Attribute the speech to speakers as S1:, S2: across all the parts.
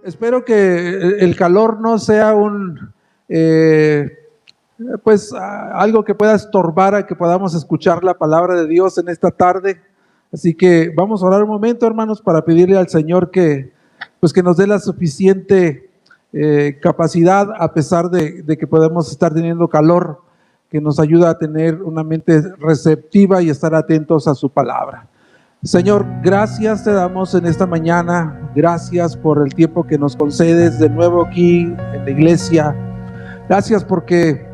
S1: Espero que el calor no sea algo que pueda estorbar a que podamos escuchar la palabra de Dios en esta tarde. Así que vamos a orar un momento, hermanos, para pedirle al Señor que nos dé la suficiente capacidad, a pesar de que podemos estar teniendo calor, que nos ayuda a tener una mente receptiva y estar atentos a su palabra. Señor, gracias te damos en esta mañana. Gracias por el tiempo que nos concedes de nuevo aquí en la iglesia. Gracias porque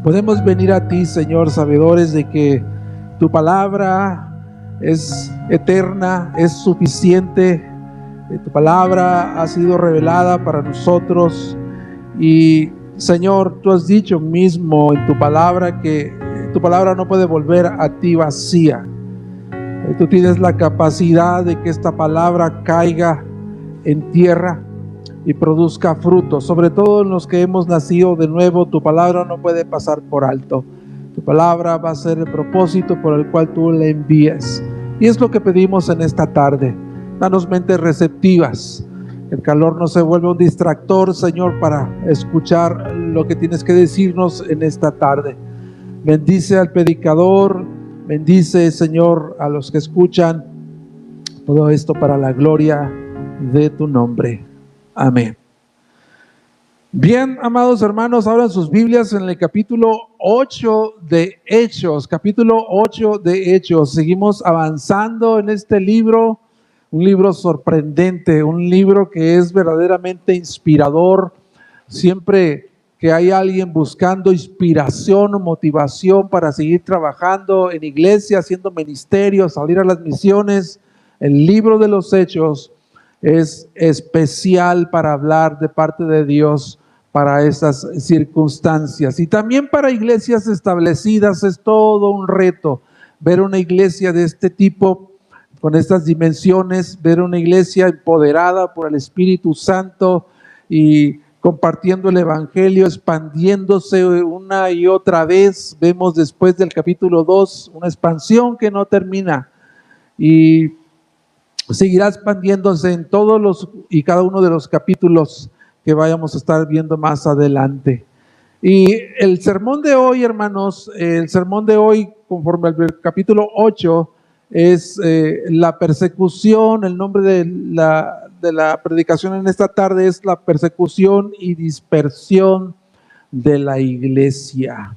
S1: podemos venir a ti, Señor, sabedores de que tu palabra es eterna, es suficiente. Tu palabra ha sido revelada para nosotros. Y Señor, tú has dicho mismo en tu palabra que tu palabra no puede volver a ti vacía. Tú tienes la capacidad de que esta palabra caiga en tierra y produzca fruto. Sobre todo en los que hemos nacido de nuevo, tu palabra no puede pasar por alto. Tu palabra va a ser el propósito por el cual tú la envías. Y es lo que pedimos en esta tarde. Danos mentes receptivas. El calor no se vuelve un distractor, Señor, para escuchar lo que tienes que decirnos en esta tarde. Bendice al predicador. Bendice, Señor, a los que escuchan. Todo esto para la gloria de tu nombre. Amén. Bien, amados hermanos, abran sus Biblias en el capítulo 8 de Hechos. Capítulo 8 de Hechos. Seguimos avanzando en este libro. Un libro sorprendente, un libro que es verdaderamente inspirador. Siempre que hay alguien buscando inspiración o motivación para seguir trabajando en iglesia, haciendo ministerio, salir a las misiones, el libro de los Hechos es especial para hablar de parte de Dios para esas circunstancias. Y también para iglesias establecidas es todo un reto ver una iglesia de este tipo, con estas dimensiones, ver una iglesia empoderada por el Espíritu Santo y compartiendo el Evangelio, expandiéndose una y otra vez. Vemos después del capítulo 2 una expansión que no termina y seguirá expandiéndose en todos y cada uno de los capítulos que vayamos a estar viendo más adelante. Y el sermón de hoy, hermanos, conforme al capítulo 8, es la persecución. El nombre de la predicación en esta tarde es la persecución y dispersión de la iglesia.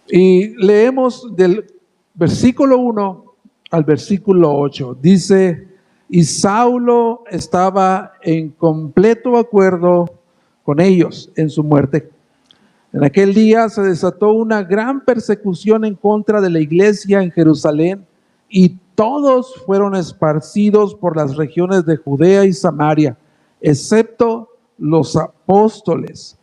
S1: Y leemos del versículo 1 al versículo 8. Dice: y Saulo estaba en completo acuerdo con ellos en su muerte. En aquel día se desató una gran persecución en contra de la iglesia en Jerusalén, y todos fueron esparcidos por las regiones de Judea y Samaria, excepto los apóstoles.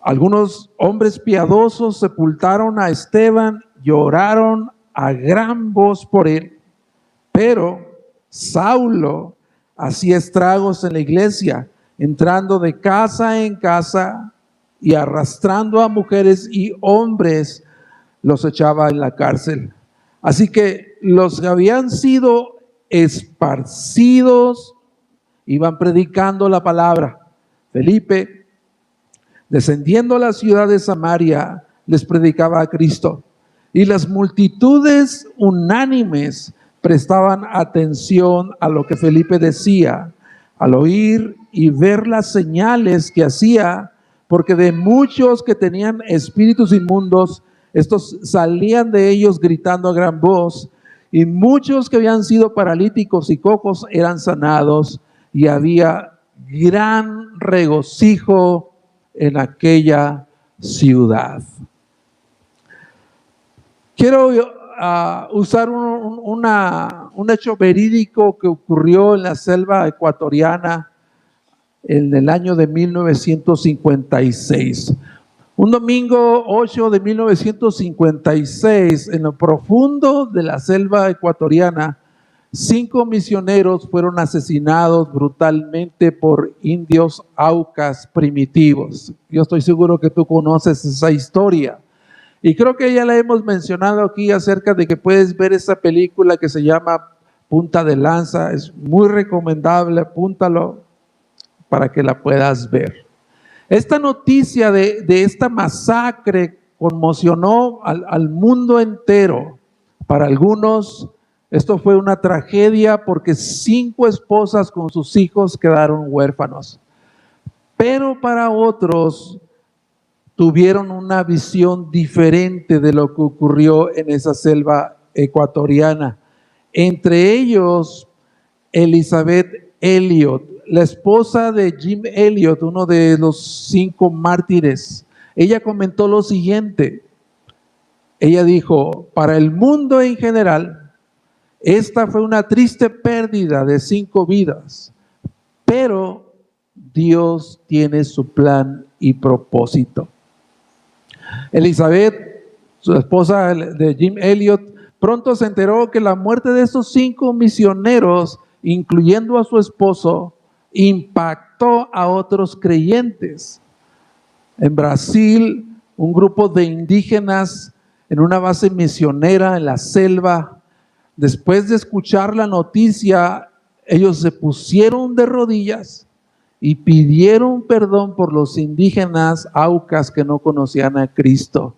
S1: Algunos hombres piadosos sepultaron a Esteban y oraron a gran voz por él. Pero Saulo hacía estragos en la iglesia, entrando de casa en casa y arrastrando a mujeres y hombres, los echaba en la cárcel. Así que los que habían sido esparcidos iban predicando la palabra. Felipe, descendiendo a la ciudad de Samaria, les predicaba a Cristo. Y las multitudes unánimes prestaban atención a lo que Felipe decía, al oír y ver las señales que hacía, porque de muchos que tenían espíritus inmundos, estos salían de ellos gritando a gran voz, y muchos que habían sido paralíticos y cojos eran sanados, y había gran regocijo en aquella ciudad. Quiero usar un hecho verídico que ocurrió en la selva ecuatoriana en el año de 1956. Un domingo 8 de 1956, en lo profundo de la selva ecuatoriana, 5 misioneros fueron asesinados brutalmente por indios aucas primitivos. Yo estoy seguro que tú conoces esa historia. Y creo que ya la hemos mencionado aquí acerca de que puedes ver esa película que se llama punta de lanza, es muy recomendable, apúntalo para que la puedas ver. Esta noticia de esta masacre conmocionó al mundo entero. Para algunos esto fue una tragedia porque 5 esposas con sus hijos quedaron huérfanos. Pero para otros tuvieron una visión diferente de lo que ocurrió en esa selva ecuatoriana. Entre ellos, Elizabeth Elliot, la esposa de Jim Elliot, uno de los 5 mártires. Ella comentó lo siguiente. Ella dijo: para el mundo en general, esta fue una triste pérdida de 5 vidas, pero Dios tiene su plan y propósito. Elizabeth, su esposa de Jim Elliot, pronto se enteró que la muerte de esos 5 misioneros, incluyendo a su esposo, impactó a otros creyentes. En Brasil, un grupo de indígenas en una base misionera en la selva, después de escuchar la noticia, ellos se pusieron de rodillas y pidieron perdón por los indígenas aucas que no conocían a Cristo.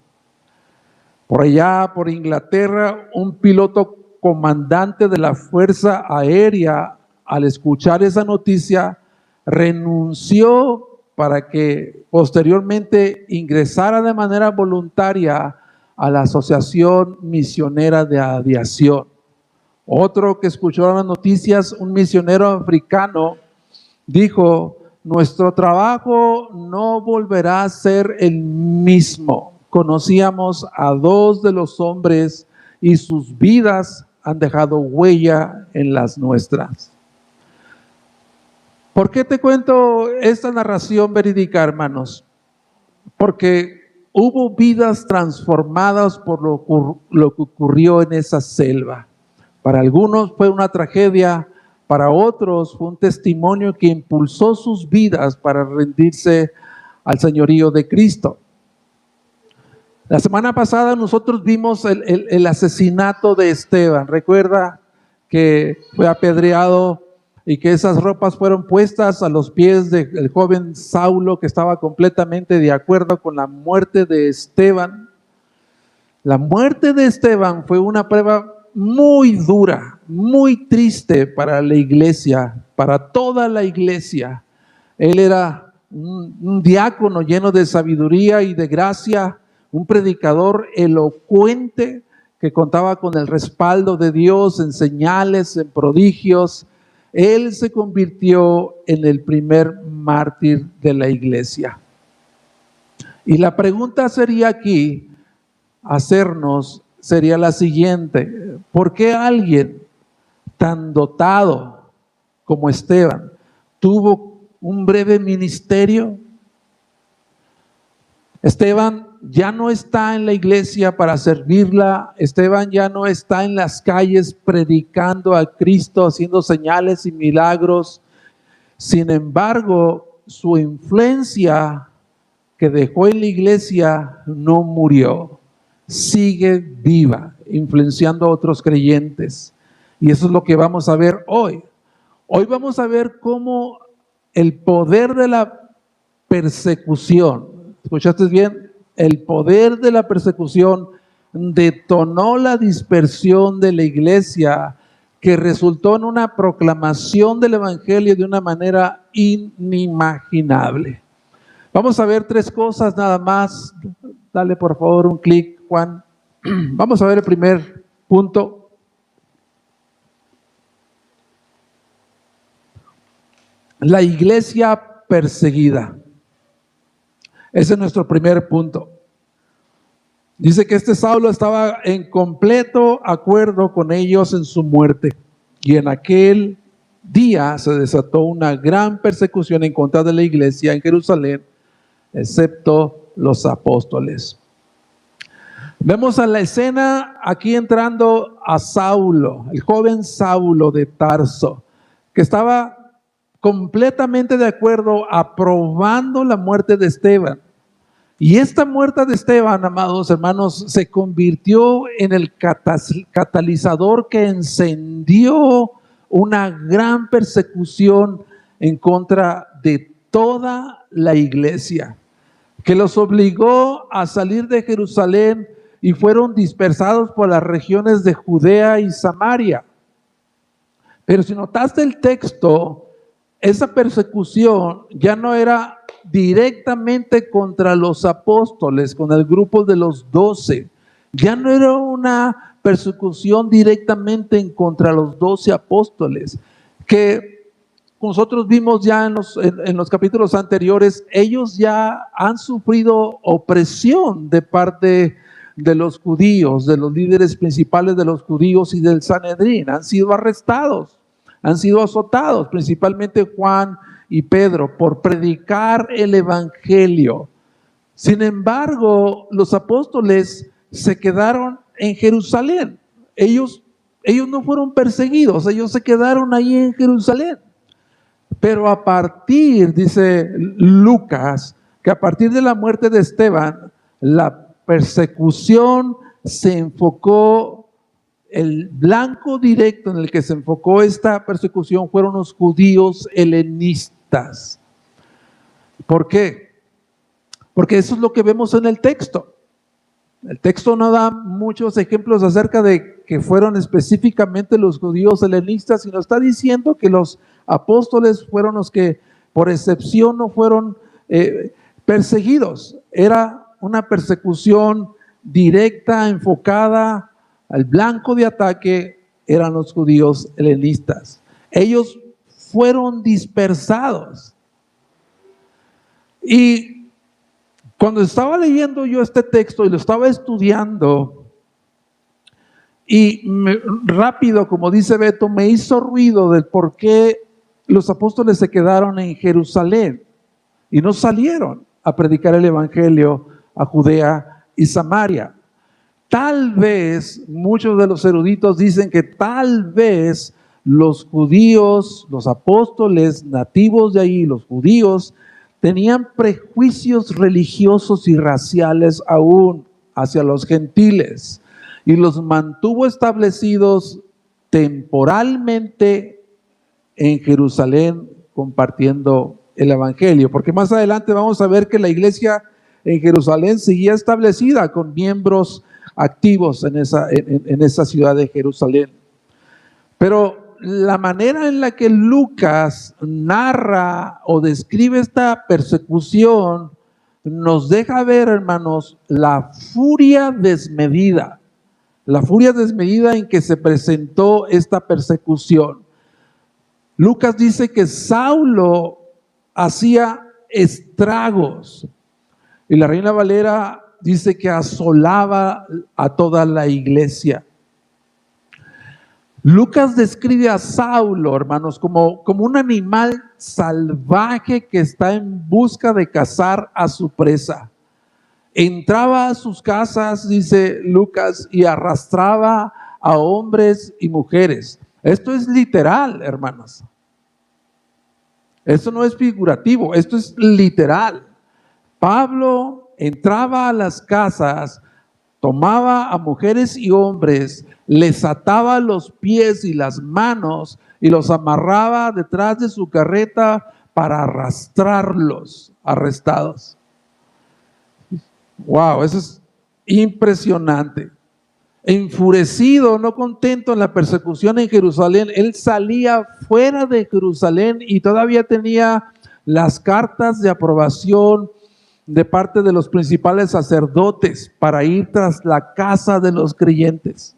S1: Por allá, por Inglaterra, un piloto comandante de la Fuerza Aérea, al escuchar esa noticia, renunció para que posteriormente ingresara de manera voluntaria a la Asociación Misionera de Aviación. Otro que escuchó las noticias, un misionero africano, dijo: nuestro trabajo no volverá a ser el mismo. Conocíamos a 2 de los hombres y sus vidas han dejado huella en las nuestras. ¿Por qué te cuento esta narración verídica, hermanos? Porque hubo vidas transformadas por lo que ocurrió en esa selva. Para algunos fue una tragedia, para otros fue un testimonio que impulsó sus vidas para rendirse al señorío de Cristo. La semana pasada nosotros vimos el asesinato de Esteban. Recuerda que fue apedreado y que esas ropas fueron puestas a los pies del joven Saulo, que estaba completamente de acuerdo con la muerte de Esteban. La muerte de Esteban fue una prueba muy dura, muy triste para la iglesia, para toda la iglesia. Él era un diácono lleno de sabiduría y de gracia, un predicador elocuente que contaba con el respaldo de Dios en señales, en prodigios. Él se convirtió en el primer mártir de la iglesia. Y la pregunta sería aquí, sería la siguiente: ¿por qué alguien tan dotado como Esteban tuvo un breve ministerio? Esteban ya no está en la iglesia para servirla. Esteban ya no está en las calles predicando a Cristo, haciendo señales y milagros. Sin embargo, su influencia que dejó en la iglesia no murió. Sigue viva, influenciando a otros creyentes. Y eso es lo que vamos a ver hoy. Hoy vamos a ver cómo el poder de la persecución, ¿escuchaste bien? El poder de la persecución detonó la dispersión de la iglesia, que resultó en una proclamación del evangelio de una manera inimaginable. Vamos a ver 3 cosas nada más. Dale por favor un clic, Juan. Vamos a ver el primer punto. La iglesia perseguida. Ese es nuestro primer punto. Dice que este Saulo estaba en completo acuerdo con ellos en su muerte. Y en aquel día se desató una gran persecución en contra de la iglesia en Jerusalén, excepto los apóstoles. Vemos a la escena aquí entrando a Saulo, el joven Saulo de Tarso, que estaba completamente de acuerdo, aprobando la muerte de Esteban. Y esta muerte de Esteban, amados hermanos, se convirtió en el catalizador que encendió una gran persecución en contra de toda la iglesia, que los obligó a salir de Jerusalén y fueron dispersados por las regiones de Judea y Samaria. Pero si notaste el texto, esa persecución ya no era directamente contra los apóstoles, con el grupo de los 12. Ya no era una persecución directamente en contra los 12 apóstoles, que nosotros vimos ya en los capítulos anteriores. Ellos ya han sufrido opresión de parte de los judíos, de los líderes principales de los judíos y del Sanedrín. Han sido arrestados, han sido azotados, principalmente Juan y Pedro, por predicar el evangelio. Sin embargo, los apóstoles se quedaron en Jerusalén. Ellos no fueron perseguidos, ellos se quedaron ahí en Jerusalén. Pero a partir, dice Lucas, que a partir de la muerte de Esteban, la persecución se enfocó. El blanco directo en el que se enfocó esta persecución fueron los judíos helenistas. ¿Por qué? Porque eso es lo que vemos en el texto. El texto no da muchos ejemplos acerca de que fueron específicamente los judíos helenistas, sino está diciendo que los apóstoles fueron los que por excepción no fueron perseguidos. Era una persecución directa, enfocada. Al blanco de ataque eran los judíos helenistas. Ellos fueron dispersados. Y cuando estaba leyendo yo este texto y lo estaba estudiando, rápido, como dice Beto, me hizo ruido del por qué los apóstoles se quedaron en Jerusalén y no salieron a predicar el evangelio a Judea y Samaria. Tal vez, muchos de los eruditos dicen que tal vez los judíos, los apóstoles nativos de ahí, los judíos, tenían prejuicios religiosos y raciales aún hacia los gentiles y los mantuvo establecidos temporalmente en Jerusalén compartiendo el evangelio, porque más adelante vamos a ver que la iglesia en Jerusalén seguía establecida con miembros activos en esa ciudad de Jerusalén. Pero la manera en la que Lucas narra o describe esta persecución nos deja ver, hermanos, la furia desmedida en que se presentó esta persecución. Lucas dice que Saulo hacía estragos y la Reina Valera dice que asolaba a toda la iglesia. Lucas describe a Saulo, hermanos, como un animal salvaje que está en busca de cazar a su presa. Entraba a sus casas, dice Lucas, y arrastraba a hombres y mujeres. Esto es literal, hermanos. Esto no es figurativo, esto es literal. Pablo entraba a las casas, tomaba a mujeres y hombres, les ataba los pies y las manos y los amarraba detrás de su carreta para arrastrarlos arrestados. Wow, eso es impresionante. Enfurecido, no contento en la persecución en Jerusalén, él salía fuera de Jerusalén y todavía tenía las cartas de aprobación de parte de los principales sacerdotes para ir tras la casa de los creyentes.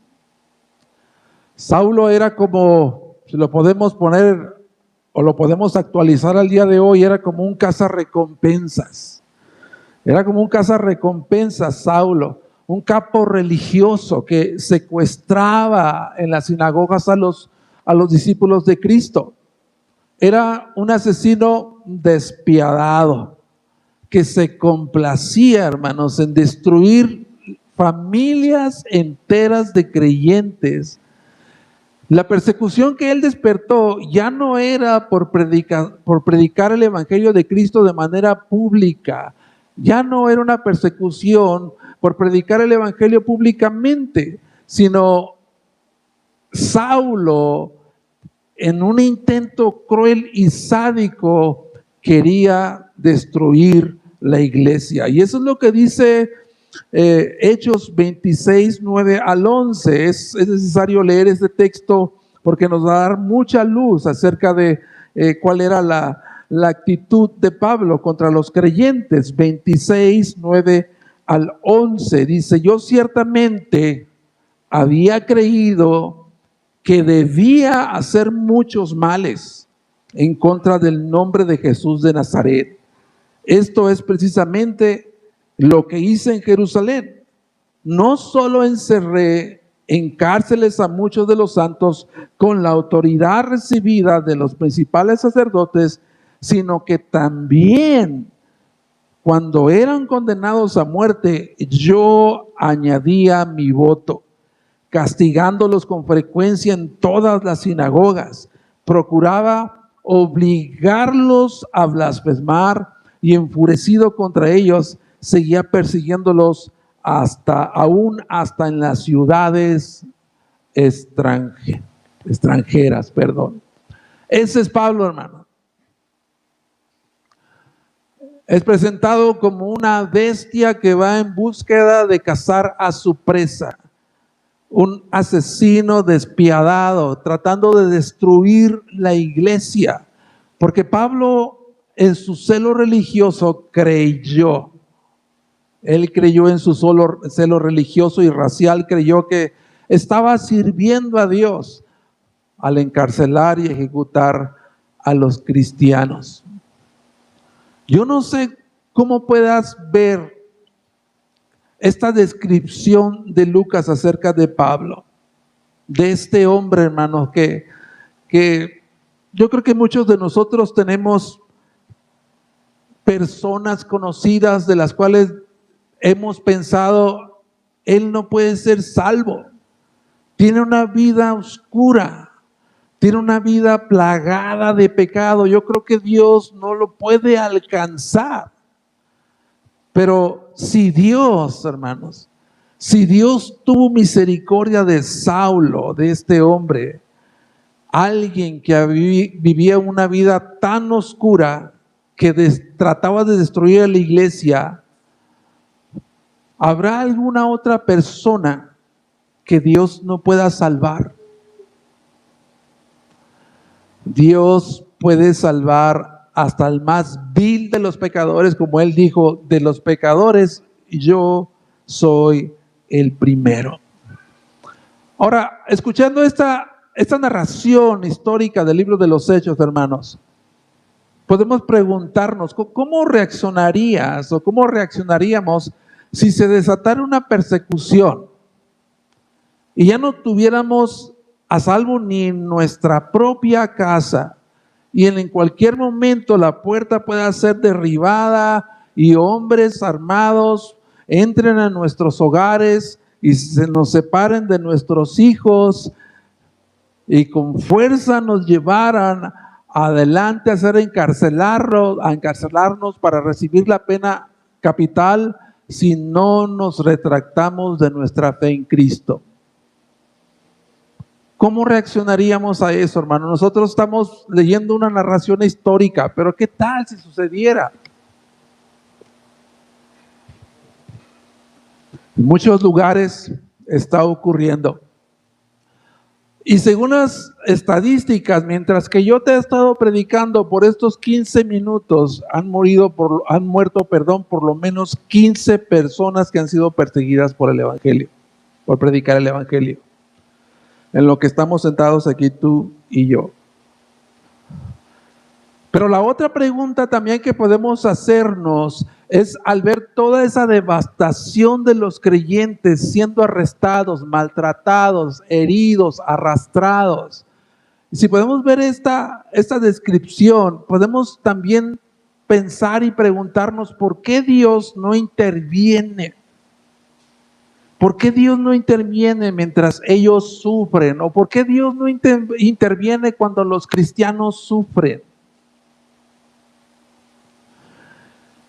S1: Saulo era como, si lo podemos poner o lo podemos actualizar al día de hoy, era como un cazarrecompensas. Era como un cazarrecompensas Saulo, un capo religioso que secuestraba en las sinagogas a los discípulos de Cristo. Era un asesino despiadado que se complacía, hermanos, en destruir familias enteras de creyentes. La persecución que él despertó ya no era por predicar el evangelio de Cristo de manera pública. Ya no era una persecución por predicar el evangelio públicamente, sino Saulo, en un intento cruel y sádico, quería destruir la iglesia. Y eso es lo que dice Hechos 26, 9 al 11. Es necesario leer este texto porque nos va a dar mucha luz acerca de cuál era la actitud de Pablo contra los creyentes. 26, 9 al 11 dice: yo ciertamente había creído que debía hacer muchos males en contra del nombre de Jesús de Nazaret. Esto es precisamente lo que hice en Jerusalén. No solo encerré en cárceles a muchos de los santos con la autoridad recibida de los principales sacerdotes, sino que también cuando eran condenados a muerte, yo añadía mi voto, castigándolos con frecuencia en todas las sinagogas. Procuraba obligarlos a blasfemar y, enfurecido contra ellos, seguía persiguiéndolos aún hasta en las ciudades extranjeras. Ese es Pablo, hermano. Es presentado como una bestia que va en búsqueda de cazar a su presa. Un asesino despiadado, tratando de destruir la iglesia. Porque Pablo, en su celo religioso, creyó. Él creyó en su celo religioso y racial, creyó que estaba sirviendo a Dios al encarcelar y ejecutar a los cristianos. Yo no sé cómo puedas ver esta descripción de Lucas acerca de Pablo, de este hombre, hermanos, que yo creo que muchos de nosotros tenemos personas conocidas de las cuales hemos pensado, él no puede ser salvo, tiene una vida oscura, tiene una vida plagada de pecado, yo creo que Dios no lo puede alcanzar. Pero si Dios, hermanos, si Dios tuvo misericordia de Saulo, de este hombre, alguien que vivía una vida tan oscura que trataba de destruir a la iglesia, ¿habrá alguna otra persona que Dios no pueda salvar? Dios puede salvar hasta el más vil de los pecadores, como él dijo, de los pecadores yo soy el primero. Ahora, escuchando esta narración histórica del libro de los Hechos, hermanos, podemos preguntarnos, ¿cómo reaccionarías o cómo reaccionaríamos si se desatara una persecución y ya no tuviéramos a salvo ni en nuestra propia casa, y en cualquier momento la puerta pueda ser derribada y hombres armados entren a nuestros hogares y se nos separen de nuestros hijos y con fuerza nos llevaran adelante a encarcelarnos para recibir la pena capital si no nos retractamos de nuestra fe en Cristo? ¿Cómo reaccionaríamos a eso, hermano? Nosotros estamos leyendo una narración histórica, pero ¿qué tal si sucediera? En muchos lugares está ocurriendo. Y según las estadísticas, mientras que yo te he estado predicando por estos 15 minutos, han muerto por lo menos 15 personas que han sido perseguidas por el evangelio, por predicar el evangelio. En lo que estamos sentados aquí tú y yo. Pero la otra pregunta también que podemos hacernos es, al ver toda esa devastación de los creyentes siendo arrestados, maltratados, heridos, arrastrados, si podemos ver esta descripción, podemos también pensar y preguntarnos por qué Dios no interviene. ¿Por qué Dios no interviene mientras ellos sufren? ¿O por qué Dios no interviene cuando los cristianos sufren?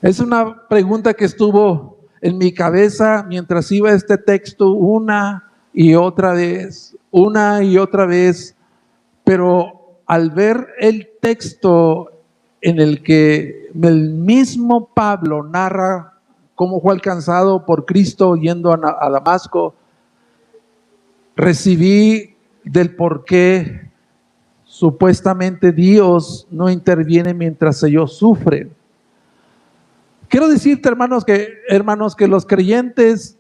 S1: Es una pregunta que estuvo en mi cabeza mientras iba este texto una y otra vez, pero al ver el texto en el que el mismo Pablo narra cómo fue alcanzado por Cristo yendo a Damasco, recibí del por qué supuestamente Dios no interviene mientras ellos sufren. Quiero decirte, hermanos, que los creyentes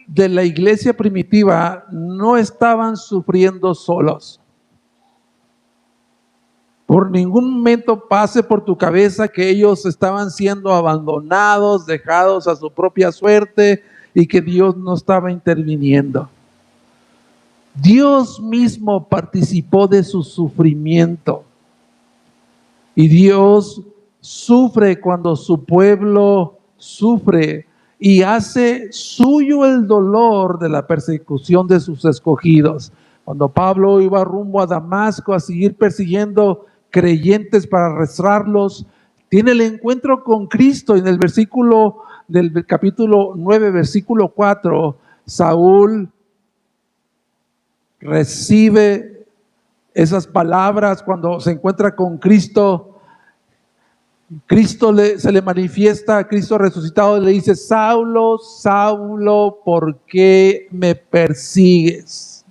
S1: de la iglesia primitiva no estaban sufriendo solos. Por ningún momento pase por tu cabeza que ellos estaban siendo abandonados, dejados a su propia suerte y que Dios no estaba interviniendo. Dios mismo participó de su sufrimiento y Dios sufre cuando su pueblo sufre y hace suyo el dolor de la persecución de sus escogidos. Cuando Pablo iba rumbo a Damasco a seguir persiguiendo creyentes para arrestarlos, tiene el encuentro con Cristo. En el versículo del capítulo 9, versículo 4, Saúl recibe esas palabras cuando se encuentra con Cristo. Se le manifiesta a Cristo resucitado y le dice: Saulo, Saulo, ¿por qué me persigues?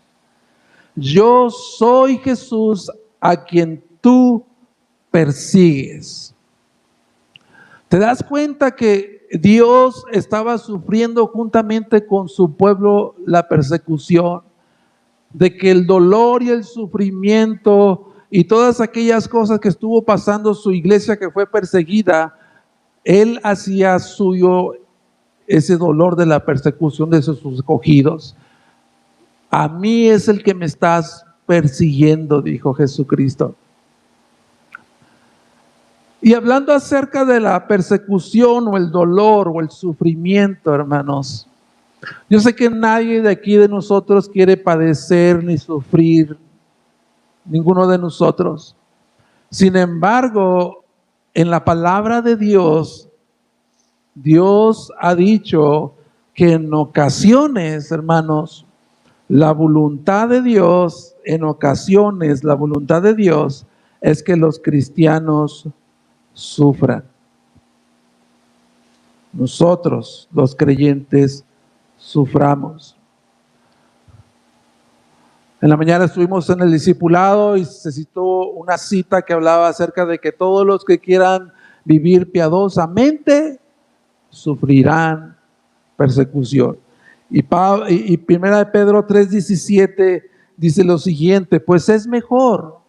S1: Yo soy Jesús a quien tú persigues. ¿Te das cuenta que Dios estaba sufriendo juntamente con su pueblo la persecución? De que el dolor y el sufrimiento y todas aquellas cosas que estuvo pasando su iglesia que fue perseguida, Él hacía suyo ese dolor de la persecución de sus escogidos. A mí es el que me estás persiguiendo, dijo Jesucristo. Y hablando acerca de la persecución o el dolor o el sufrimiento, hermanos, yo sé que nadie de aquí de nosotros quiere padecer ni sufrir, ninguno de nosotros. Sin embargo, en la palabra de Dios, Dios ha dicho que en ocasiones, hermanos, la voluntad de Dios es que los cristianos sufran. Nosotros, los creyentes, suframos. En la mañana estuvimos en el discipulado y se citó una cita que hablaba acerca de que todos los que quieran vivir piadosamente sufrirán persecución. Y primera de Pedro 3:17 dice lo siguiente: pues es mejor.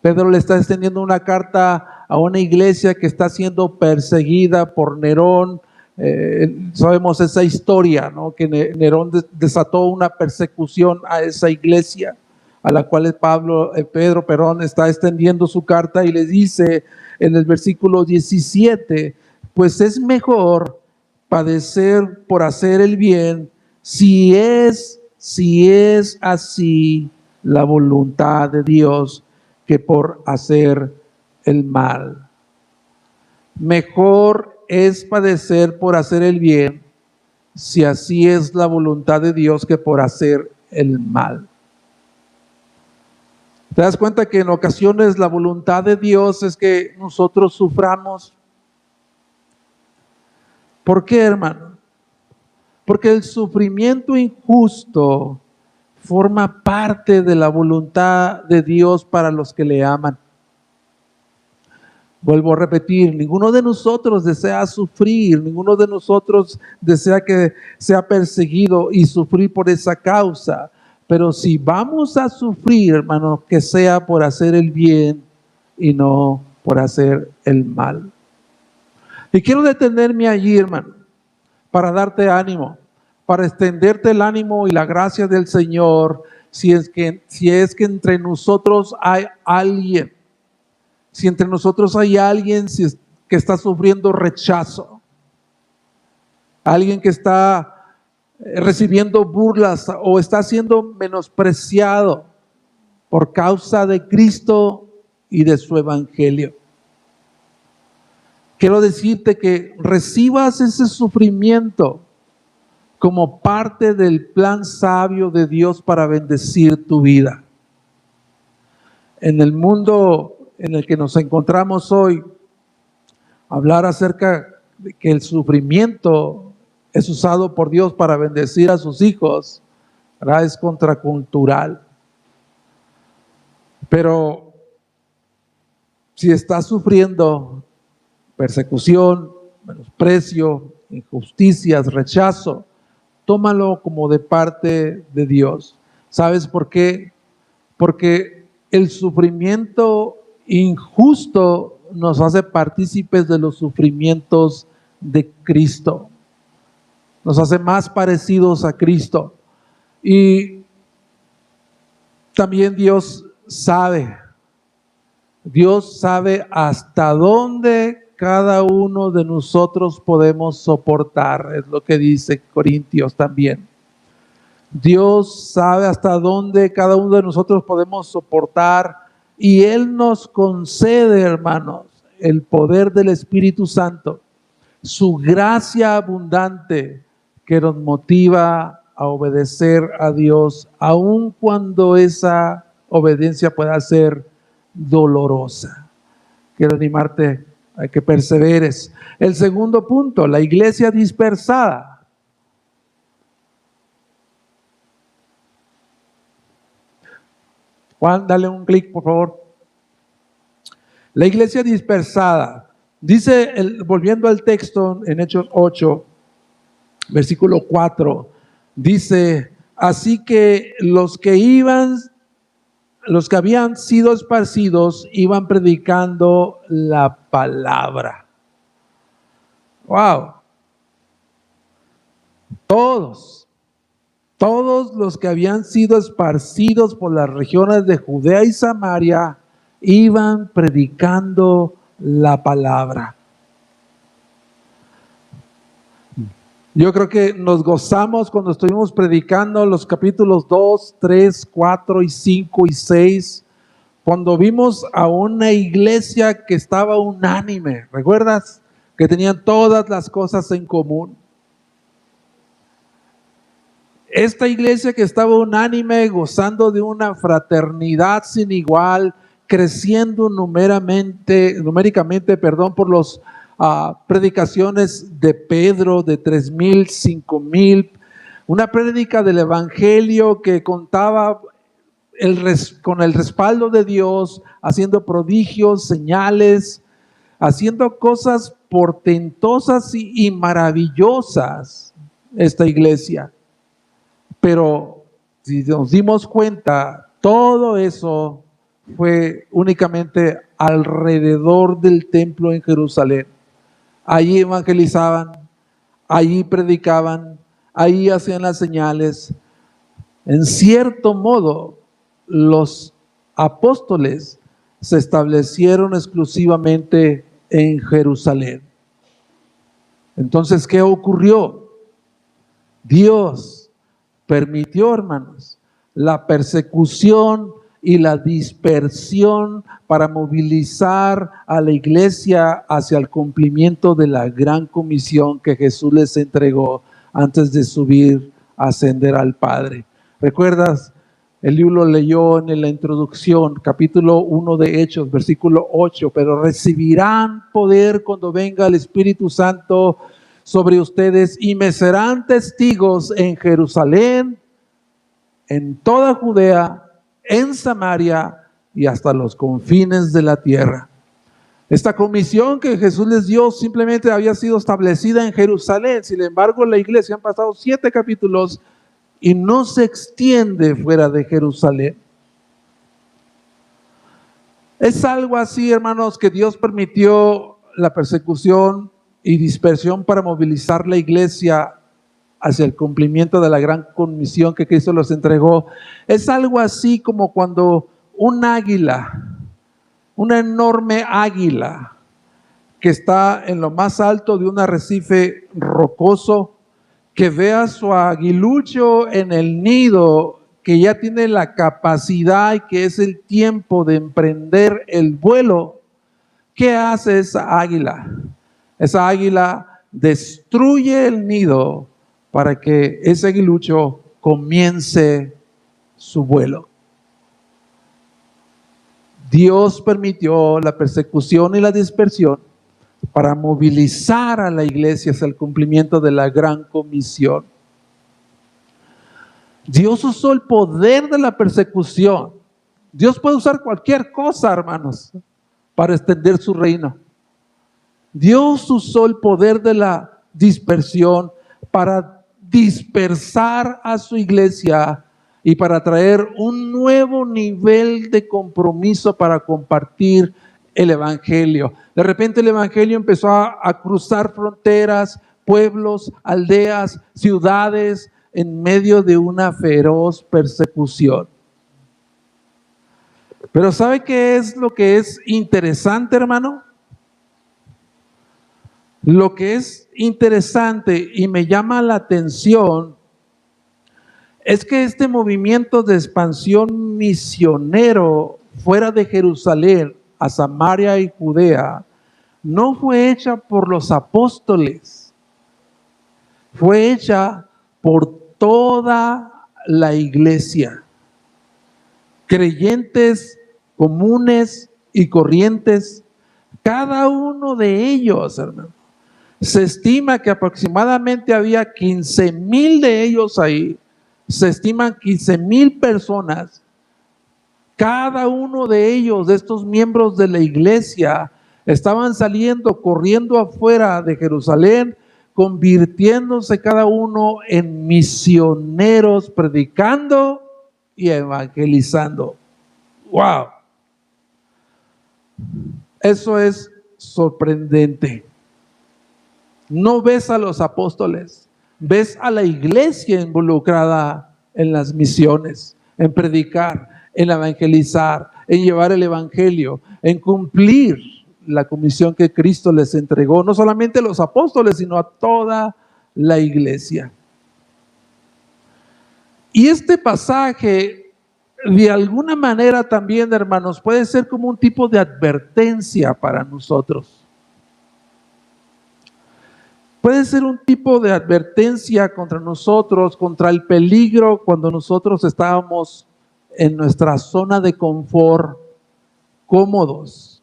S1: Pedro le está extendiendo una carta a una iglesia que está siendo perseguida por Nerón. Sabemos esa historia, ¿no? Que Nerón desató una persecución a esa iglesia, a la cual Pedro está extendiendo su carta y le dice en el versículo 17: pues es mejor padecer por hacer el bien, si es así la voluntad de Dios, que por hacer el mal. Mejor es padecer por hacer el bien, si así es la voluntad de Dios, que por hacer el mal. ¿Te das cuenta que en ocasiones la voluntad de Dios es que nosotros suframos? ¿Por qué, hermano? Porque el sufrimiento injusto forma parte de la voluntad de Dios para los que le aman. Vuelvo a repetir, ninguno de nosotros desea sufrir, ninguno de nosotros desea que sea perseguido y sufrir por esa causa. Pero si vamos a sufrir, hermano, que sea por hacer el bien y no por hacer el mal. Y quiero detenerme allí, hermano, para darte ánimo, para extenderte el ánimo y la gracia del Señor, si es que entre nosotros hay alguien, si entre nosotros hay alguien que está sufriendo rechazo, alguien que está recibiendo burlas o está siendo menospreciado por causa de Cristo y de su evangelio. quiero decirte que recibas ese sufrimiento como parte del plan sabio de Dios para bendecir tu vida. En el mundo en el que nos encontramos hoy, hablar acerca de que el sufrimiento es usado por Dios para bendecir a sus hijos, ¿verdad?, es contracultural. Pero si estás sufriendo persecución, menosprecio, injusticias, rechazo, tómalo como de parte de Dios. ¿Sabes por qué? Porque el sufrimiento injusto nos hace partícipes de los sufrimientos de Cristo. Nos hace más parecidos a Cristo. Y también Dios sabe hasta dónde cada uno de nosotros podemos soportar, es lo que dice Corintios también. Dios sabe hasta dónde cada uno de nosotros podemos soportar y Él nos concede, hermanos, el poder del Espíritu Santo, su gracia abundante que nos motiva a obedecer a Dios, aun cuando esa obediencia pueda ser dolorosa. Quiero animarte a que perseveres. El segundo punto, la iglesia dispersada. Juan, dale un clic, por favor. La iglesia dispersada. Dice, volviendo al texto en Hechos 8, versículo 4, dice, así que los que habían sido esparcidos iban predicando la palabra. Wow. Todos los que habían sido esparcidos por las regiones de Judea y Samaria iban predicando la palabra. Yo creo que nos gozamos cuando estuvimos predicando los capítulos 2, 3, 4 y 5 y 6, cuando vimos a una iglesia que estaba unánime, ¿recuerdas? Que tenían todas las cosas en común. Esta iglesia que estaba unánime, gozando de una fraternidad sin igual, creciendo numéricamente, por los predicaciones de Pedro de 3,000, 5,000, una prédica del evangelio que contaba con el respaldo de Dios, haciendo prodigios, señales, haciendo cosas portentosas y maravillosas esta iglesia. Pero si nos dimos cuenta, todo eso fue únicamente alrededor del templo en Jerusalén. Allí evangelizaban, allí predicaban, allí hacían las señales. En cierto modo, los apóstoles se establecieron exclusivamente en Jerusalén. Entonces, ¿qué ocurrió? Dios permitió, hermanos, la persecución y la dispersión para movilizar a la iglesia hacia el cumplimiento de la gran comisión que Jesús les entregó antes de subir a ascender al Padre. ¿Recuerdas? El libro leyó en la introducción, capítulo 1 de Hechos, versículo 8, pero recibirán poder cuando venga el Espíritu Santo sobre ustedes y me serán testigos en Jerusalén, en toda Judea, en Samaria y hasta los confines de la tierra. Esta comisión que Jesús les dio simplemente había sido establecida en Jerusalén. Sin embargo, la iglesia han pasado 7 capítulos y no se extiende fuera de Jerusalén. Es algo así, hermanos, que Dios permitió la persecución y dispersión para movilizar la iglesia hacia el cumplimiento de la gran comisión que Cristo los entregó. Es algo así como cuando un águila, una enorme águila que está en lo más alto de un arrecife rocoso, que ve a su aguilucho en el nido, que ya tiene la capacidad y que es el tiempo de emprender el vuelo. ¿Qué hace esa águila? Esa águila destruye el nido para que ese aguilucho comience su vuelo. Dios permitió la persecución y la dispersión para movilizar a la iglesia hacia el cumplimiento de la gran comisión. Dios usó el poder de la persecución. Dios puede usar cualquier cosa, hermanos, para extender su reino. Dios usó el poder de la dispersión para dispersar a su iglesia y para traer un nuevo nivel de compromiso para compartir el evangelio. De repente el evangelio empezó a cruzar fronteras, pueblos, aldeas, ciudades, en medio de una feroz persecución. Pero ¿sabe qué es lo que es interesante, hermano? Lo que es interesante y me llama la atención es que este movimiento de expansión misionero fuera de Jerusalén a Samaria y Judea no fue hecha por los apóstoles, fue hecha por toda la iglesia. Creyentes comunes y corrientes, cada uno de ellos, hermano. Se estima que aproximadamente había 15,000 de ellos ahí. Se estiman 15,000 personas. Cada uno de ellos, de estos miembros de la iglesia, estaban saliendo, corriendo afuera de Jerusalén, convirtiéndose cada uno en misioneros, predicando y evangelizando. ¡Wow! Eso es sorprendente. No ves a los apóstoles, ves a la iglesia involucrada en las misiones, en predicar, en evangelizar, en llevar el evangelio, en cumplir la comisión que Cristo les entregó, no solamente a los apóstoles, sino a toda la iglesia. Y este pasaje, de alguna manera también, hermanos, puede ser como un tipo de advertencia para nosotros. Puede ser un tipo de advertencia contra nosotros, contra el peligro cuando nosotros estábamos en nuestra zona de confort, cómodos.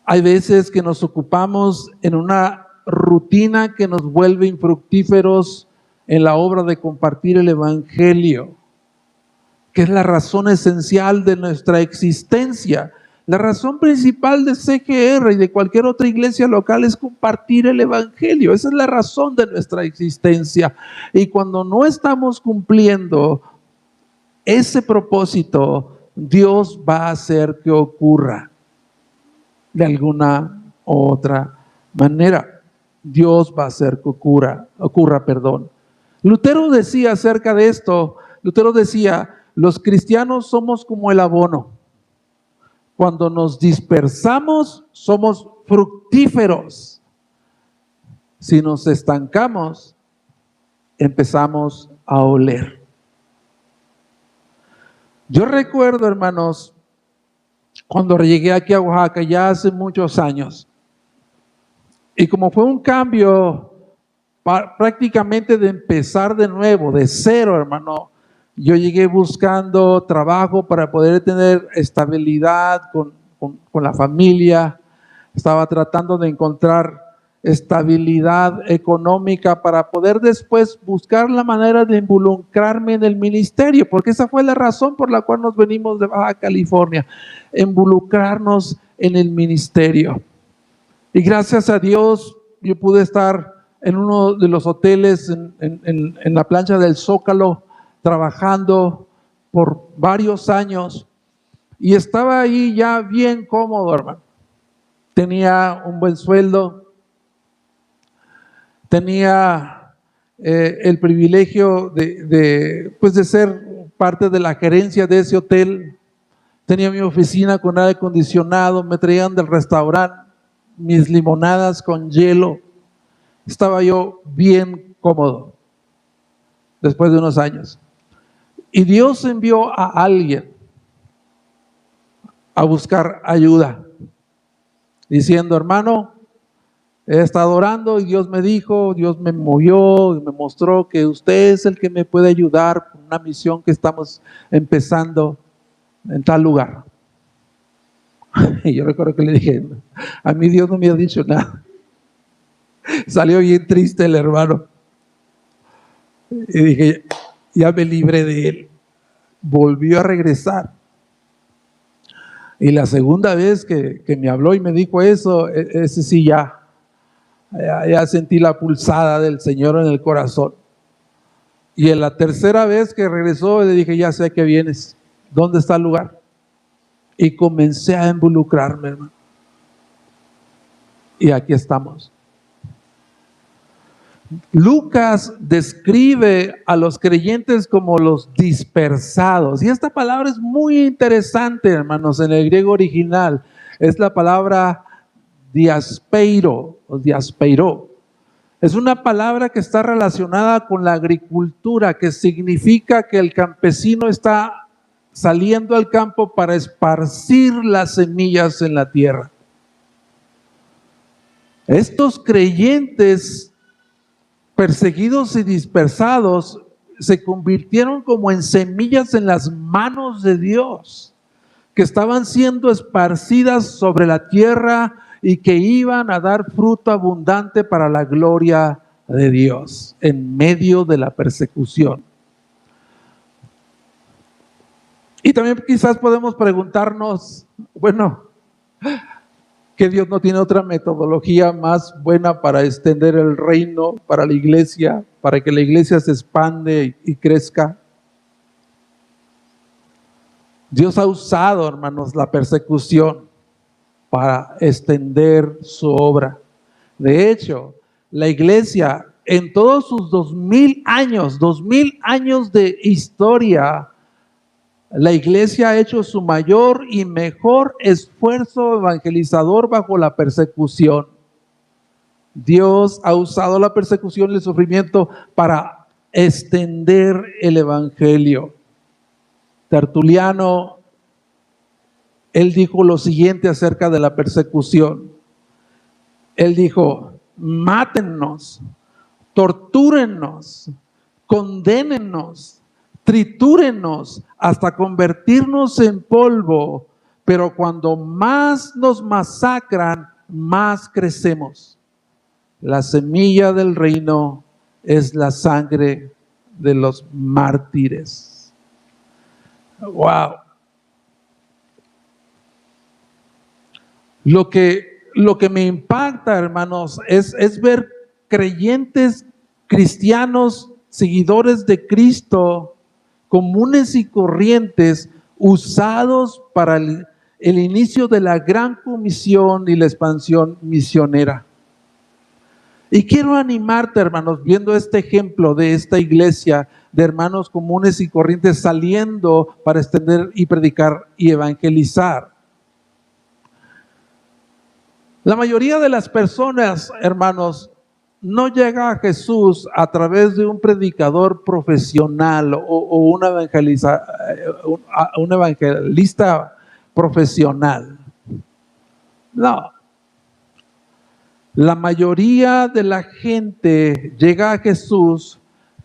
S1: Hay veces que nos ocupamos en una rutina que nos vuelve infructíferos en la obra de compartir el evangelio, que es la razón esencial de nuestra existencia. La razón principal de CGR y de cualquier otra iglesia local es compartir el evangelio. Esa es la razón de nuestra existencia. Y cuando no estamos cumpliendo ese propósito, Dios va a hacer que ocurra de alguna u otra manera. Dios va a hacer que ocurra. Lutero decía acerca de esto, Lutero decía, los cristianos somos como el abono. Cuando nos dispersamos, somos fructíferos. Si nos estancamos, empezamos a oler. Yo recuerdo, hermanos, cuando llegué aquí a Oaxaca, ya hace muchos años, y como fue un cambio prácticamente de empezar de nuevo, de cero, hermano, yo llegué buscando trabajo para poder tener estabilidad con la familia. Estaba tratando de encontrar estabilidad económica para poder después buscar la manera de involucrarme en el ministerio, porque esa fue la razón por la cual nos venimos de Baja California, involucrarnos en el ministerio. Y gracias a Dios yo pude estar en uno de los hoteles en la plancha del Zócalo, trabajando por varios años, y estaba ahí ya bien cómodo, hermano. Tenía un buen sueldo, tenía el privilegio de ser parte de la gerencia de ese hotel. Tenía mi oficina con aire acondicionado, me traían del restaurante mis limonadas con hielo. Estaba yo bien cómodo después de unos años. Y Dios envió a alguien a buscar ayuda. diciendo: hermano, he estado orando y Dios me dijo, Dios me movió y me mostró que usted es el que me puede ayudar con una misión que estamos empezando en tal lugar. Y yo recuerdo que le dije: a mí Dios no me ha dicho nada. Salió bien triste el hermano. Y dije: ya me libré de él. Volvió a regresar. Y la segunda vez que me habló y me dijo eso, ese sí ya sentí la pulsada del Señor en el corazón. Y en la tercera vez que regresó, le dije: ya sé que vienes. ¿Dónde está el lugar? Y comencé a involucrarme, hermano. Y aquí estamos. Lucas describe a los creyentes como los dispersados. Y esta palabra es muy interesante, hermanos, en el griego original. Es la palabra diaspeiro o diaspeiro. Es una palabra que está relacionada con la agricultura, que significa que el campesino está saliendo al campo para esparcir las semillas en la tierra. Estos creyentes perseguidos y dispersados se convirtieron como en semillas en las manos de Dios, que estaban siendo esparcidas sobre la tierra y que iban a dar fruto abundante para la gloria de Dios en medio de la persecución. Y también quizás podemos preguntarnos, bueno, que Dios no tiene otra metodología más buena para extender el reino, para la iglesia, para que la iglesia se expande y crezca. Dios ha usado, hermanos, la persecución para extender su obra. De hecho, la iglesia en todos sus 2000 años de historia, la iglesia ha hecho su mayor y mejor esfuerzo evangelizador bajo la persecución. Dios ha usado la persecución y el sufrimiento para extender el evangelio. Tertuliano, él dijo lo siguiente acerca de la persecución. Él dijo: mátennos, tortúrennos, condénennos, tritúrennos hasta convertirnos en polvo, pero cuando más nos masacran, más crecemos. La semilla del reino es la sangre de los mártires. Wow. Lo que me impacta, hermanos, es ver creyentes cristianos, seguidores de Cristo, comunes y corrientes, usados para el inicio de la gran comisión y la expansión misionera. Y quiero animarte, hermanos, viendo este ejemplo de esta iglesia de hermanos comunes y corrientes saliendo para extender y predicar y evangelizar. La mayoría de las personas, hermanos, no llega a Jesús a través de un predicador profesional o un evangelista profesional. No. La mayoría de la gente llega a Jesús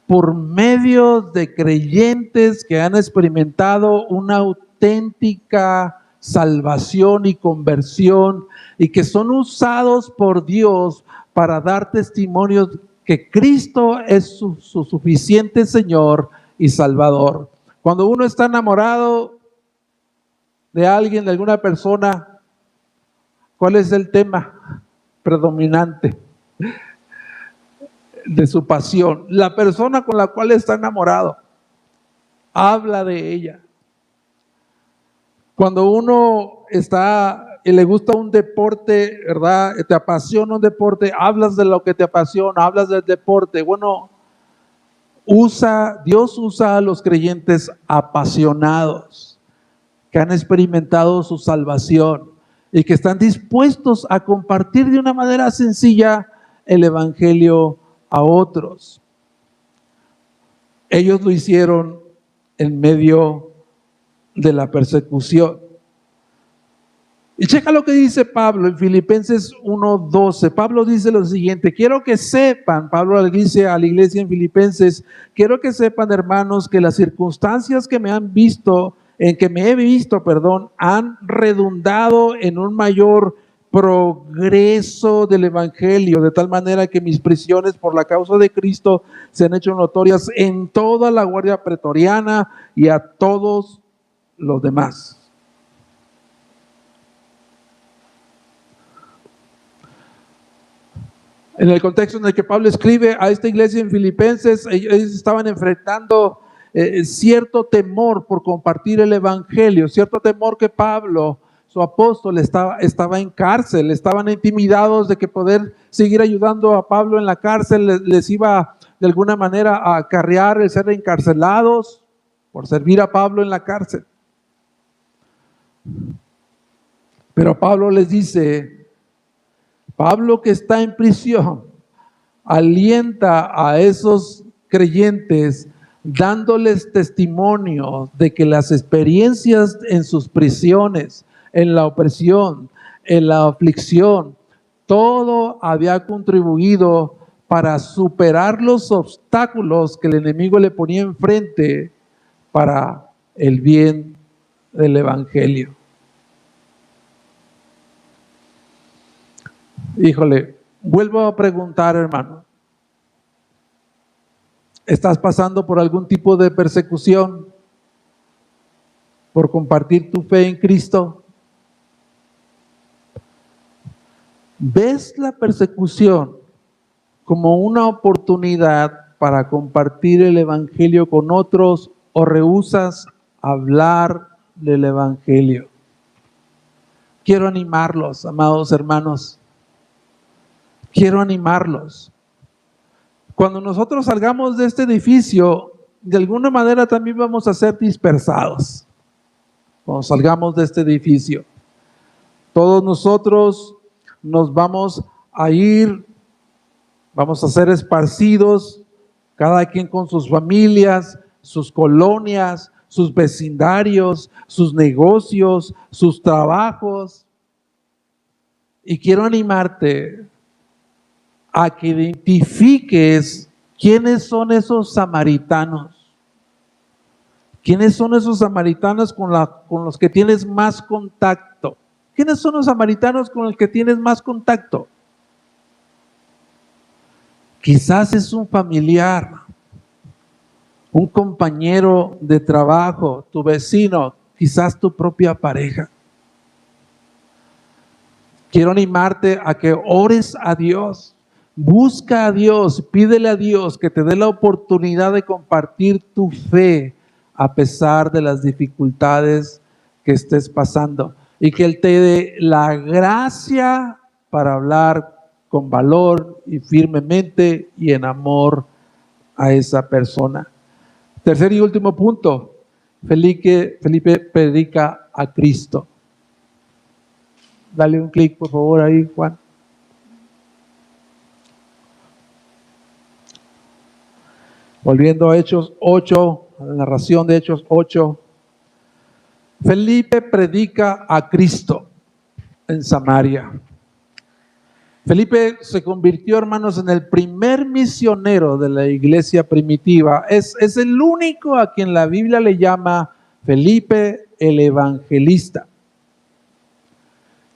S1: por medio de creyentes que han experimentado una auténtica salvación y conversión y que son usados por Dios para dar testimonios que Cristo es su suficiente Señor y Salvador. Cuando uno está enamorado de alguien, de alguna persona, ¿cuál es el tema predominante de su pasión? La persona con la cual está enamorado. Habla de ella. Cuando uno está y le gusta un deporte, ¿verdad? Te apasiona un deporte, hablas de lo que te apasiona, hablas del deporte. Bueno, Dios usa a los creyentes apasionados, que han experimentado su salvación y que están dispuestos a compartir de una manera sencilla el evangelio a otros. Ellos lo hicieron en medio de la persecución. Y checa lo que dice Pablo en Filipenses 1:12. Pablo dice lo siguiente: quiero que sepan, Pablo le dice a la iglesia en Filipenses, quiero que sepan, hermanos, que las circunstancias que me han visto, han redundado en un mayor progreso del evangelio, de tal manera que mis prisiones por la causa de Cristo se han hecho notorias en toda la guardia pretoriana y a todos los demás. En el contexto en el que Pablo escribe a esta iglesia en Filipenses, ellos estaban enfrentando cierto temor por compartir el evangelio, cierto temor que Pablo, su apóstol, estaba en cárcel, estaban intimidados de que poder seguir ayudando a Pablo en la cárcel les iba de alguna manera a acarrear el ser encarcelados por servir a Pablo en la cárcel. Pero Pablo les dice, Pablo, que está en prisión, alienta a esos creyentes dándoles testimonio de que las experiencias en sus prisiones, en la opresión, en la aflicción, todo había contribuido para superar los obstáculos que el enemigo le ponía enfrente para el bien del evangelio. Híjole, vuelvo a preguntar, hermano, ¿estás pasando por algún tipo de persecución por compartir tu fe en Cristo? ¿Ves la persecución como una oportunidad para compartir el evangelio con otros o rehusas hablar del evangelio? Quiero animarlos, amados hermanos. Quiero animarlos. Cuando nosotros salgamos de este edificio, de alguna manera también vamos a ser dispersados. Cuando salgamos de este edificio, todos nosotros nos vamos a ir, vamos a ser esparcidos, cada quien con sus familias, sus colonias, sus vecindarios, sus negocios, sus trabajos. Y quiero animarte a que identifiques quiénes son esos samaritanos. ¿Quiénes son esos samaritanos con los que tienes más contacto? ¿Quiénes son los samaritanos con los que tienes más contacto? Quizás es un familiar, un compañero de trabajo, tu vecino, quizás tu propia pareja. Quiero animarte a que ores a Dios. Busca a Dios, pídele a Dios que te dé la oportunidad de compartir tu fe a pesar de las dificultades que estés pasando y que Él te dé la gracia para hablar con valor y firmemente y en amor a esa persona. Tercer y último punto, Felipe predica a Cristo. Dale un clic por favor ahí, Juan. Volviendo a Hechos 8, a la narración de Hechos 8, Felipe predica a Cristo en Samaria. Felipe se convirtió, hermanos, en el primer misionero de la iglesia primitiva. Es el único a quien la Biblia le llama Felipe el evangelista.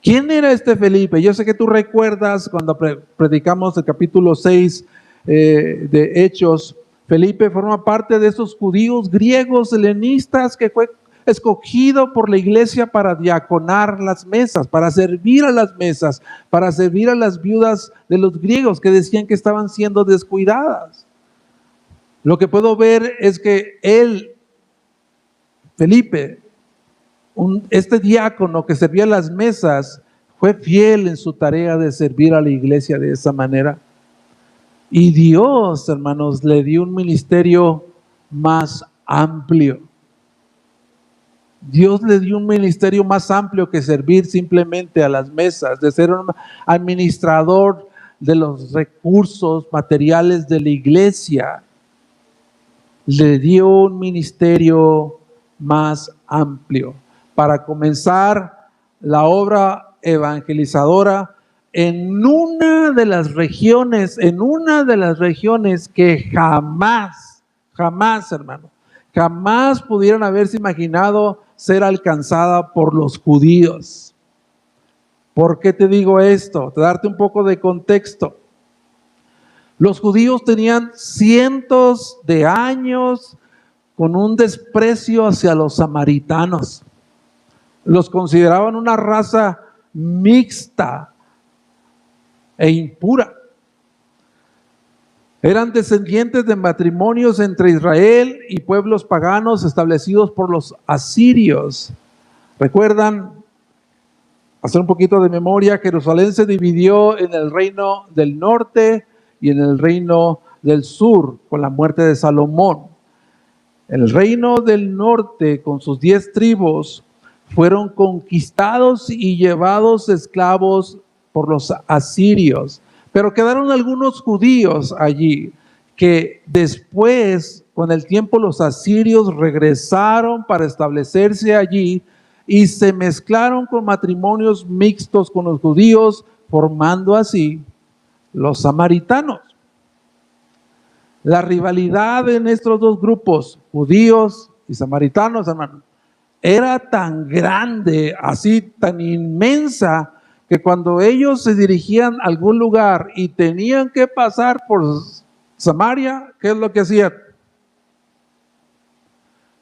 S1: ¿Quién era este Felipe? Yo sé que tú recuerdas cuando predicamos el capítulo 6 de Hechos. Felipe forma parte de esos judíos griegos helenistas que fue escogido por la iglesia para diaconar las mesas, para servir a las mesas, para servir a las viudas de los griegos que decían que estaban siendo descuidadas. Lo que puedo ver es que Felipe, este diácono que servía las mesas, fue fiel en su tarea de servir a la iglesia de esa manera. Y Dios, hermanos, le dio un ministerio más amplio. Dios le dio un ministerio más amplio que servir simplemente a las mesas, de ser un administrador de los recursos materiales de la iglesia. Le dio un ministerio más amplio para comenzar la obra evangelizadora en una de las regiones que jamás, hermano, jamás pudieron haberse imaginado ser alcanzada por los judíos. ¿Por qué te digo esto? Te darte un poco de contexto. Los judíos tenían cientos de años con un desprecio hacia los samaritanos. Los consideraban una raza mixta e impura. Eran descendientes de matrimonios entre Israel y pueblos paganos establecidos por los asirios. ¿Recuerdan? Hacer un poquito de memoria, Jerusalén se dividió en el reino del norte y en el reino del sur con la muerte de Salomón. El reino del norte, con sus 10 tribus, fueron conquistados y llevados esclavos por los asirios. Pero quedaron algunos judíos allí, que después, con el tiempo, los asirios regresaron para establecerse allí y se mezclaron con matrimonios mixtos con los judíos, formando así los samaritanos. La rivalidad en estos dos grupos, judíos y samaritanos, hermano, era tan grande, así tan inmensa, que cuando ellos se dirigían a algún lugar y tenían que pasar por Samaria, ¿qué es lo que hacían?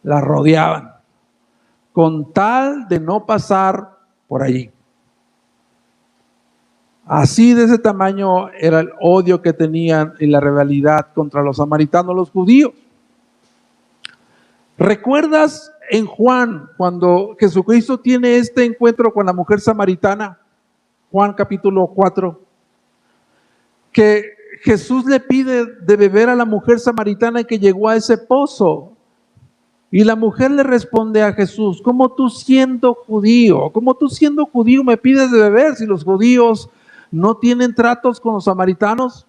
S1: La rodeaban, con tal de no pasar por allí. Así de ese tamaño era el odio que tenían y la rivalidad contra los samaritanos, los judíos. ¿Recuerdas en Juan cuando Jesucristo tiene este encuentro con la mujer samaritana? Juan capítulo 4, que Jesús le pide de beber a la mujer samaritana que llegó a ese pozo. Y la mujer le responde a Jesús: ¿cómo tú siendo judío me pides de beber si los judíos no tienen tratos con los samaritanos?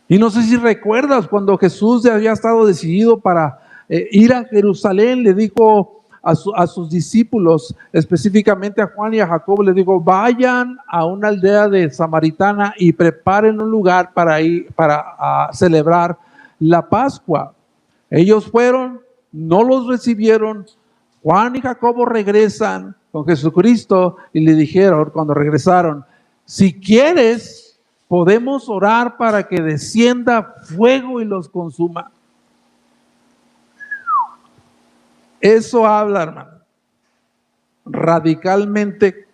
S1: Y no sé si recuerdas cuando Jesús ya había estado decidido para ir a Jerusalén, le dijo a sus discípulos, específicamente a Juan y a Jacobo, le dijo: vayan a una aldea de samaritana y preparen un lugar para ir para celebrar la Pascua. Ellos fueron, no los recibieron. Juan y Jacobo regresan con Jesucristo y le dijeron cuando regresaron: si quieres, podemos orar para que descienda fuego y los consuma. Eso habla, hermano, radicalmente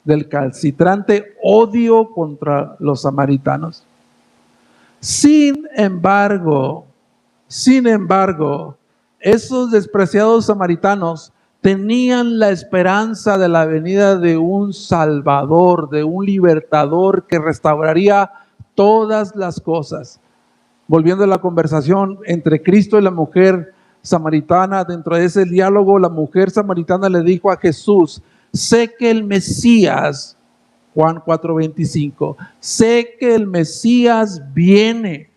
S1: del calcitrante odio contra los samaritanos. Sin embargo, esos despreciados samaritanos tenían la esperanza de la venida de un Salvador, de un libertador que restauraría todas las cosas. Volviendo a la conversación entre Cristo y la mujer samaritana, dentro de ese diálogo, la mujer samaritana le dijo a Jesús: sé que el Mesías, Juan 4:25, sé que el Mesías viene,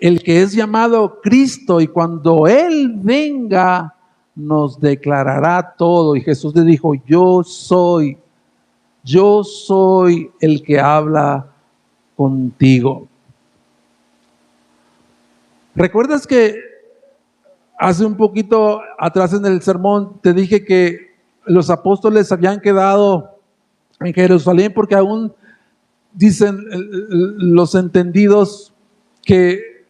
S1: el que es llamado Cristo, y cuando Él venga nos declarará todo. Y Jesús le dijo: yo soy el que habla contigo. ¿Recuerdas que hace un poquito atrás en el sermón te dije que los apóstoles habían quedado en Jerusalén porque aún dicen los entendidos que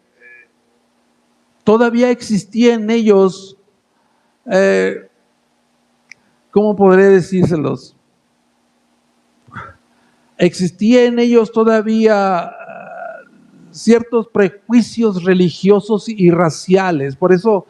S1: todavía existía en ellos, ¿cómo podré decírselos? Existía en ellos todavía ciertos prejuicios religiosos y raciales. Por eso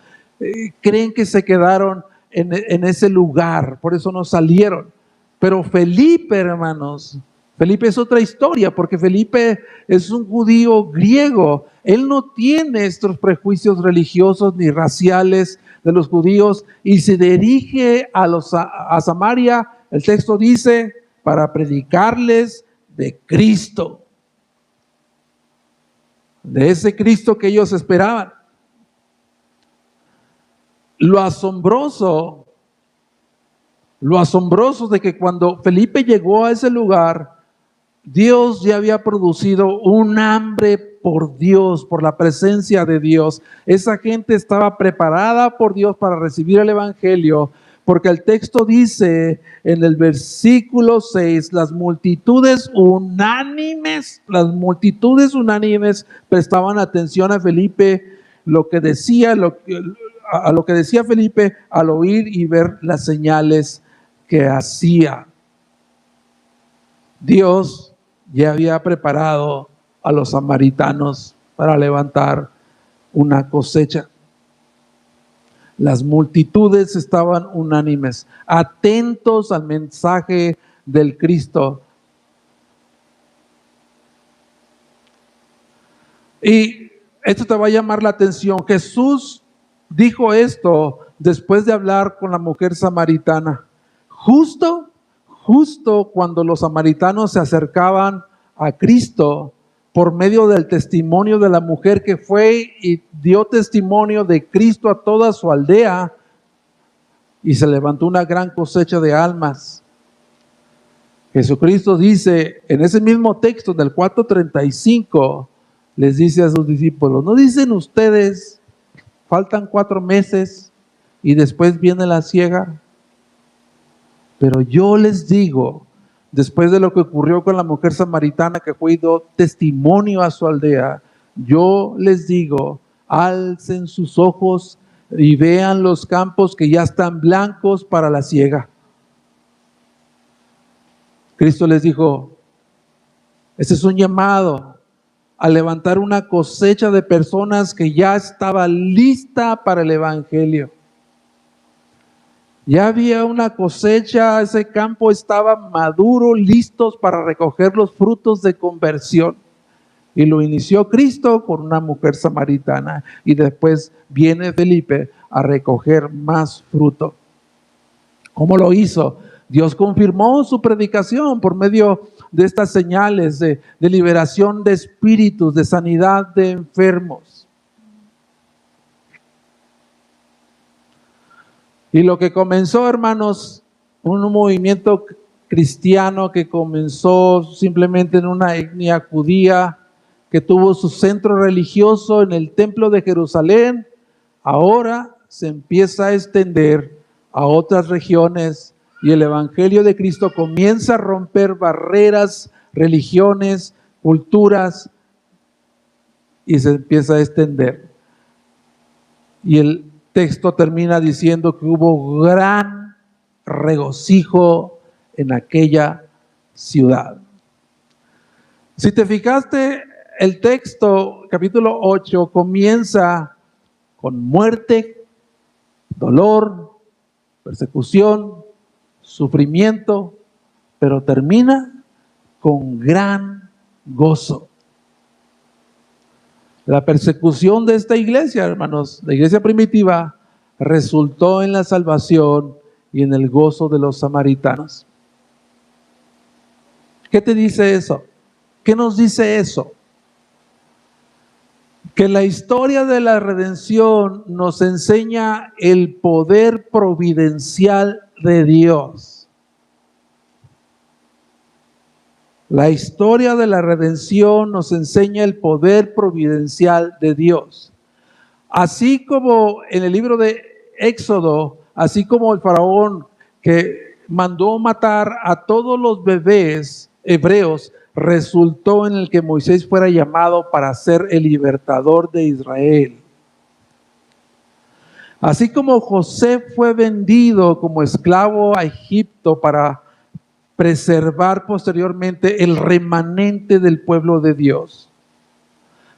S1: creen que se quedaron en ese lugar, por eso no salieron. Pero Felipe, hermanos, Felipe es otra historia, porque Felipe es un judío griego. Él no tiene estos prejuicios religiosos ni raciales de los judíos y se dirige a Samaria. El texto dice: para predicarles de Cristo, de ese Cristo que ellos esperaban. Lo asombroso Lo asombroso de que cuando Felipe llegó a ese lugar, Dios ya había producido un hambre por Dios, por la presencia de Dios. Esa gente estaba preparada por Dios para recibir el evangelio, porque el texto dice en el versículo 6, las multitudes unánimes prestaban atención a Felipe, a lo que decía Felipe al oír y ver las señales que hacía. Dios ya había preparado a los samaritanos para levantar una cosecha. Las multitudes estaban unánimes, atentos al mensaje del Cristo. Y esto te va a llamar la atención. Jesús dijo esto después de hablar con la mujer samaritana. Justo cuando los samaritanos se acercaban a Cristo por medio del testimonio de la mujer que fue y dio testimonio de Cristo a toda su aldea, y se levantó una gran cosecha de almas. Jesucristo dice en ese mismo texto del 4:35, les dice a sus discípulos: ¿no dicen ustedes, faltan 4 meses y después viene la siega? Pero yo les digo, después de lo que ocurrió con la mujer samaritana que fue y dio testimonio a su aldea, yo les digo, alcen sus ojos y vean los campos que ya están blancos para la siega. Cristo les dijo, este es un llamado a levantar una cosecha de personas que ya estaba lista para el evangelio. Ya había una cosecha, ese campo estaba maduro, listos para recoger los frutos de conversión. Y lo inició Cristo con una mujer samaritana. Y después viene Felipe a recoger más fruto. ¿Cómo lo hizo? Dios confirmó su predicación por medio de estas señales de liberación de espíritus, de sanidad de enfermos. Y lo que comenzó, hermanos, un movimiento cristiano que comenzó simplemente en una etnia judía, que tuvo su centro religioso en el templo de Jerusalén, ahora se empieza a extender a otras regiones y el evangelio de Cristo comienza a romper barreras, religiones, culturas, y se empieza a extender. Y el texto termina diciendo que hubo gran regocijo en aquella ciudad. Si te fijaste, el texto, capítulo 8, comienza con muerte, dolor, persecución, sufrimiento, pero termina con gran gozo. La persecución de esta iglesia, hermanos, la iglesia primitiva, resultó en la salvación y en el gozo de los samaritanos. ¿Qué te dice eso? ¿Qué nos dice eso? Que la historia de la redención nos enseña el poder providencial de Dios. La historia de la redención nos enseña el poder providencial de Dios. Así como en el libro de Éxodo, así como el faraón que mandó matar a todos los bebés hebreos, resultó en el que Moisés fuera llamado para ser el libertador de Israel. Así como José fue vendido como esclavo a Egipto para preservar posteriormente el remanente del pueblo de Dios.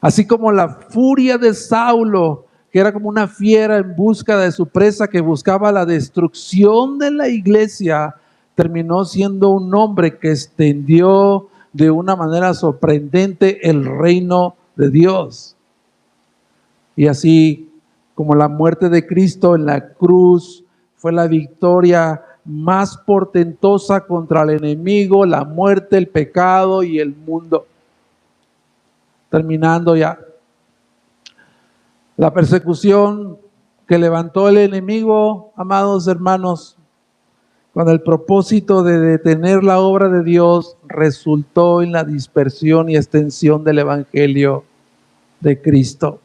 S1: Así como la furia de Saulo, que era como una fiera en busca de su presa, que buscaba la destrucción de la iglesia, terminó siendo un hombre que extendió de una manera sorprendente el reino de Dios. Y así como la muerte de Cristo en la cruz fue la victoria más portentosa contra el enemigo, la muerte, el pecado y el mundo. Terminando ya. La persecución que levantó el enemigo, amados hermanos, cuando el propósito de detener la obra de Dios resultó en la dispersión y extensión del Evangelio de Cristo.